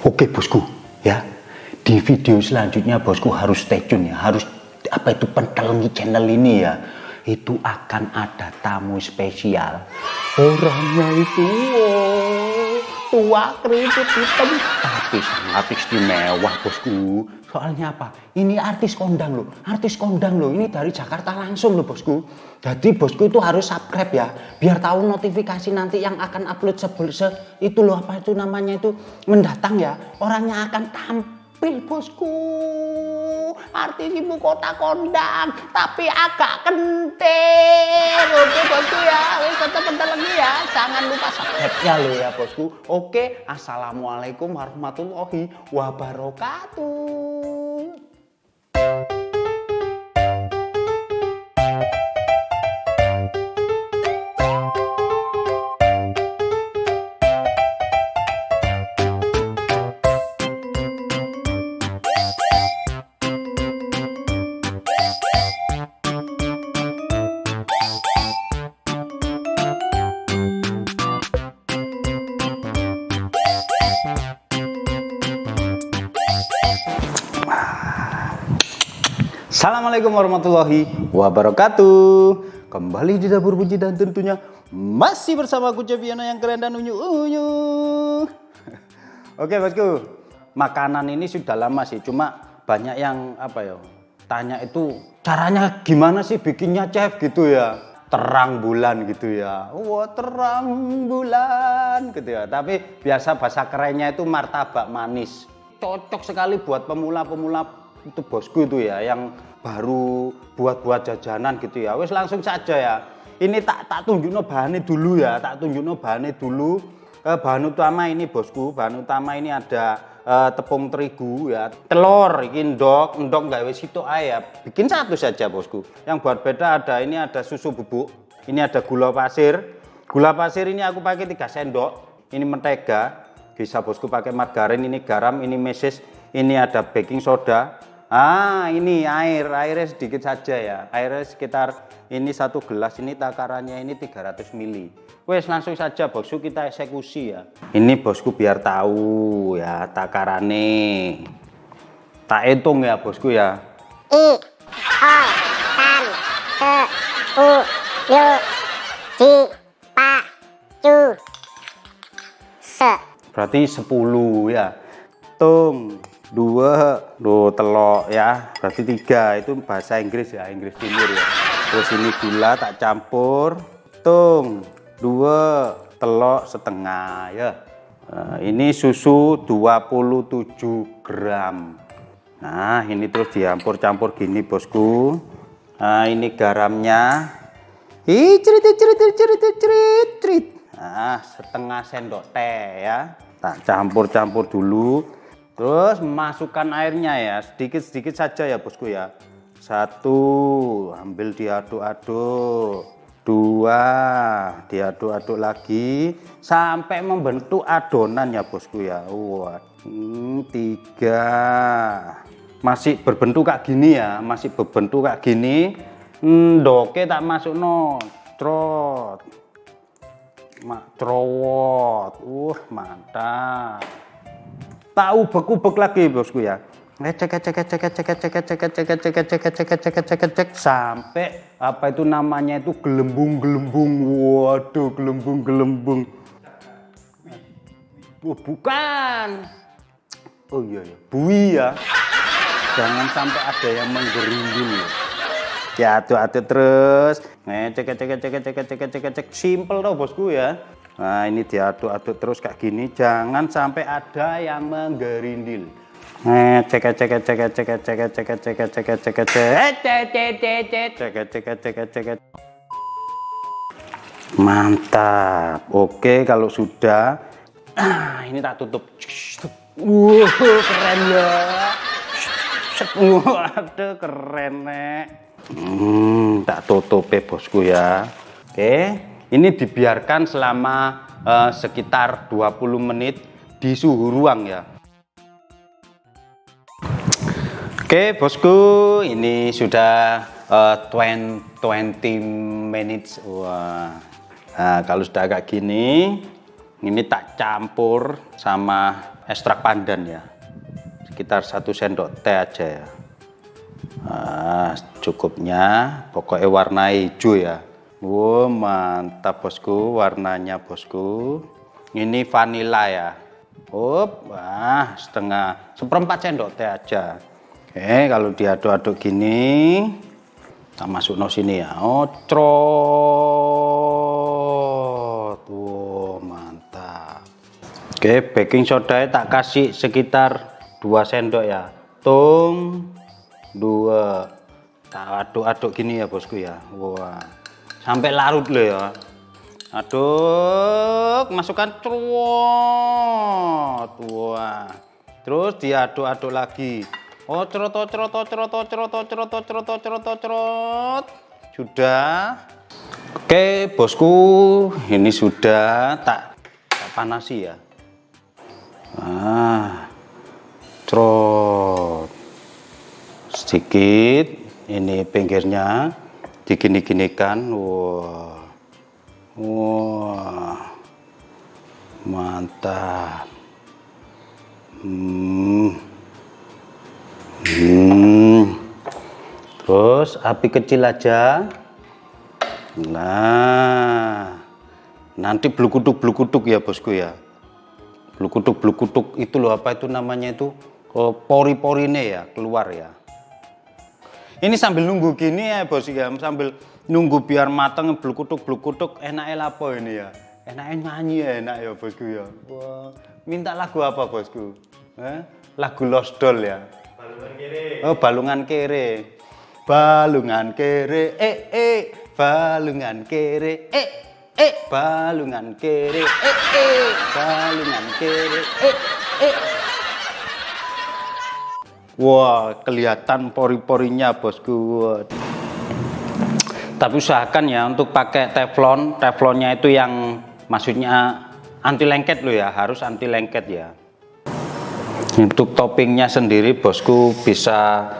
Oke bosku, ya. Di video selanjutnya bosku harus stay tune ya, harus pentelengi channel ini ya. Itu akan ada tamu spesial. Orangnya itu tua, keriput hitam, tapi sangat istimewa bosku. Soalnya apa? Ini artis kondang loh, Ini dari Jakarta langsung loh bosku. Jadi bosku itu harus subscribe ya, biar tahu notifikasi nanti yang akan upload itu loh, apa itu namanya itu mendatang ya. Orangnya akan tampil bosku. Artis ibu kota kondang, tapi agak kentir. Oke bosku ya, tetap lagi ya. Jangan lupa subscribe-nya loh ya bosku. Oke, assalamualaikum warahmatullahi wabarakatuh. Assalamualaikum warahmatullahi wabarakatuh. Kembali di Dapur Puji dan tentunya masih bersama aku Ceviano yang keren dan unyu-unyu. Oke bosku, makanan ini sudah lama sih, cuma banyak yang tanya itu caranya gimana sih bikinnya chef gitu ya. Terang bulan gitu ya. Wah, terang bulan gitu ya. Tapi biasa bahasa kerennya itu martabak manis. Cocok sekali buat pemula-pemula itu bosku itu ya, yang baru buat jajanan gitu ya. Wes langsung saja ya. Ini tak tunjukno bahannya dulu ya, bahan utama ini bosku, bahan utama ini ada tepung terigu ya, telur, endok gawe sitok ae ya. Bikin satu saja bosku. Yang buat beda ini ada susu bubuk, ini ada gula pasir. Gula pasir ini aku pakai 3 sendok. Ini mentega, bisa bosku pakai margarin, ini garam, ini meses, ini ada baking soda. Ini airnya sedikit saja ya. Airnya sekitar ini 1 gelas, ini takarannya ini 300 ml. Wes langsung saja bosku kita eksekusi ya. Ini bosku biar tahu ya takarannya. Tak hitung ya bosku ya. I, O, san, se, u, yu, ji, pa, cu, se. Berarti 10 ya. Tung 2, telok ya, berarti 3, itu bahasa Inggris ya, Inggris Timur ya. Terus ini gula tak campur, tung 2 telok setengah ya. Ini susu 27 gram. Nah ini terus dicampur gini bosku. Nah ini garamnya, cerit. Nah setengah sendok teh ya, tak campur dulu. Terus masukkan airnya ya, sedikit saja ya bosku ya. 1, ambil diaduk-aduk. 2, diaduk-aduk lagi sampai membentuk adonan ya bosku ya. 3, masih berbentuk kayak gini ya, Ndoke tak masuk trot. Trowot. Mantap. Tak ubek-ubek lagi bosku ya. Cek sampai itu namanya itu gelembung. Waduh, gelembung. Bukan. Oh iya ya, bui ya. Jangan sampai ada yang menggerinding ya. Diaduk-aduk terus. Cek. Simple toh bosku ya. Nah ini diaduk-aduk terus kayak gini, jangan sampai ada yang menggerindil. Cek. Mantap. Oke kalau sudah, ini tak tutup. Keren ya. Waduh keren nek. Tak tutup bosku ya. Oke. Ini dibiarkan selama sekitar 20 menit di suhu ruang ya. Oke bosku, ini sudah 20 minutes. Wah. Nah, kalau sudah kayak gini, ini tak campur sama ekstrak pandan ya, sekitar 1 sendok teh aja ya. Nah, cukupnya, pokoknya warna hijau ya. Wow, mantap bosku, warnanya bosku. Ini vanila ya. Wah, seperempat sendok teh aja. Oke, kalau diaduk-aduk gini, kita masuk sini ya. Trot. Wow, mantap. Oke, baking soda tak kasih sekitar 2 sendok ya. Tung 2. Tak aduk-aduk gini ya bosku ya. Wah, sampai larut loh ya. Aduk, masukkan trot. Wah, terus diaduk-aduk lagi. Ocrot. Sudah. Oke bosku, ini sudah tak panasi ya. Trot sedikit, ini pinggirnya digini-ginikan. Wah, mantap. Terus api kecil aja. Nah, nanti blukuduk ya bosku ya. Blukuduk itu loh, apa itu namanya itu, pori-porine ya keluar ya. Ini sambil nunggu gini ya bosku ya, sambil nunggu biar mateng blukuduk enaknya lapo ini ya. Enaknya nyanyi ya, enak ya bosku ya. Wah, minta lagu apa bosku? Lagu Lost Doll ya. Balungan kere. Oh, balungan kere. Balungan kere, balungan kere, balungan kere, balungan kere, Wah, kelihatan pori-porinya bosku. Tapi usahakan ya untuk pakai teflon. Teflonnya itu yang maksudnya anti lengket loh ya, harus anti lengket ya. Untuk toppingnya sendiri bosku bisa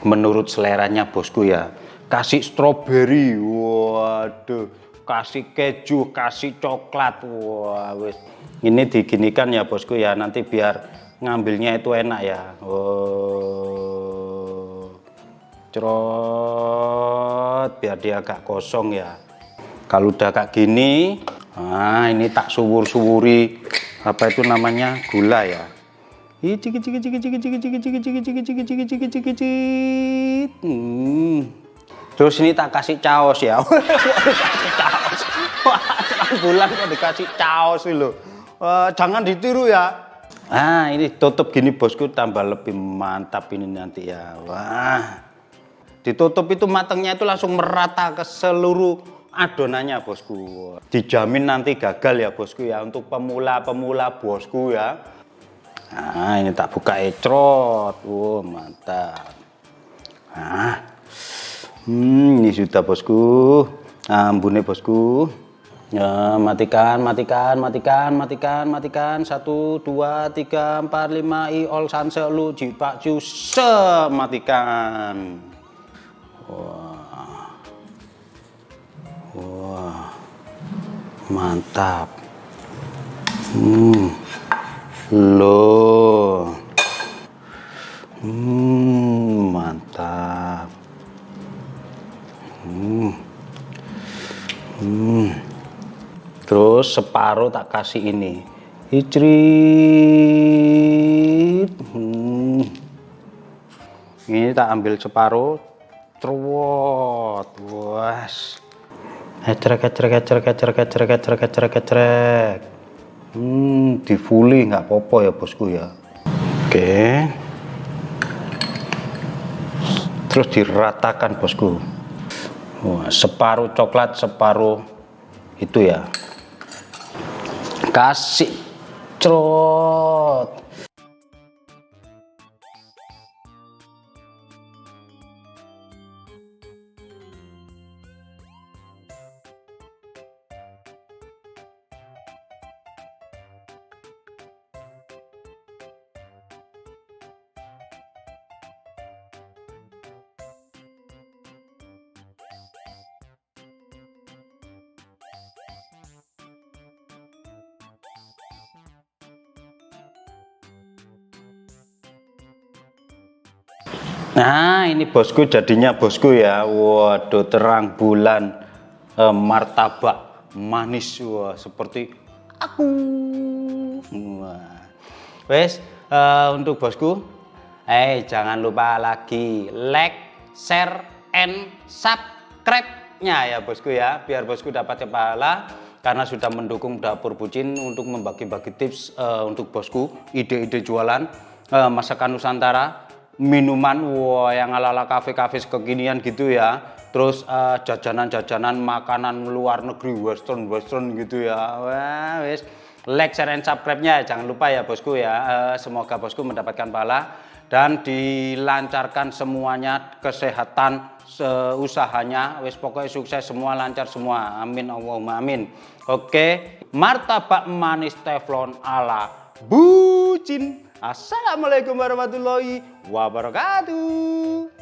menurut seleranya bosku ya. Kasih stroberi, waduh, kasih keju, kasih coklat, wah wes. Ini diginikan ya bosku ya, nanti biar ngambilnya itu enak ya. Cerot, biar dia agak kosong ya. Kalau udah kayak gini, nah ini tak suwuri apa itu namanya, gula ya. Terus ini tak kasih caos ya. Caos. Bulan kok dikasih caos loh. Jangan ditiru ya. Nah, ini tutup gini bosku, tambah lebih mantap ini nanti ya. Wah. Ditutup itu matangnya itu langsung merata ke seluruh adonannya bosku. Dijamin nanti gagal ya bosku ya, untuk pemula-pemula bosku ya. Nah, ini tak buka ecrot. Mantap. Nah, ini sudah bosku. Ambune bosku. Ya, matikan. 1, 2, 3, 4, 5 i ol sanse lu jipak juse, matikan. Wah. Mantap. Loh. Mantap. Terus separuh tak kasih ini. Icrit. Ini tak ambil separuh. Trot. Was. Kecrek. Di fully nggak popo ya bosku ya. Oke. Terus diratakan bosku. Wah, separuh coklat, separuh itu ya. Kasih cerot. Nah, ini bosku jadinya bosku ya. Waduh, terang bulan martabak manis. Wah, seperti aku. Wah. Wes, untuk bosku, jangan lupa lagi like, share, and subscribe-nya ya bosku ya, biar bosku dapat pahala karena sudah mendukung Dapur Bucin untuk membagi-bagi tips untuk bosku, ide-ide jualan masakan Nusantara, minuman yang ala-ala kafe-kafe kekinian gitu ya. Terus jajanan-jajanan makanan luar negeri, western gitu ya. Wah, wes. Like, share, and subscribe-nya jangan lupa ya bosku ya. Semoga bosku mendapatkan pahala dan dilancarkan semuanya, kesehatan usahanya, wes pokoknya sukses semua, lancar semua. Amin Allahumma amin. Oke, martabak manis teflon ala Bucin. Assalamualaikum warahmatullahi wabarakatuh.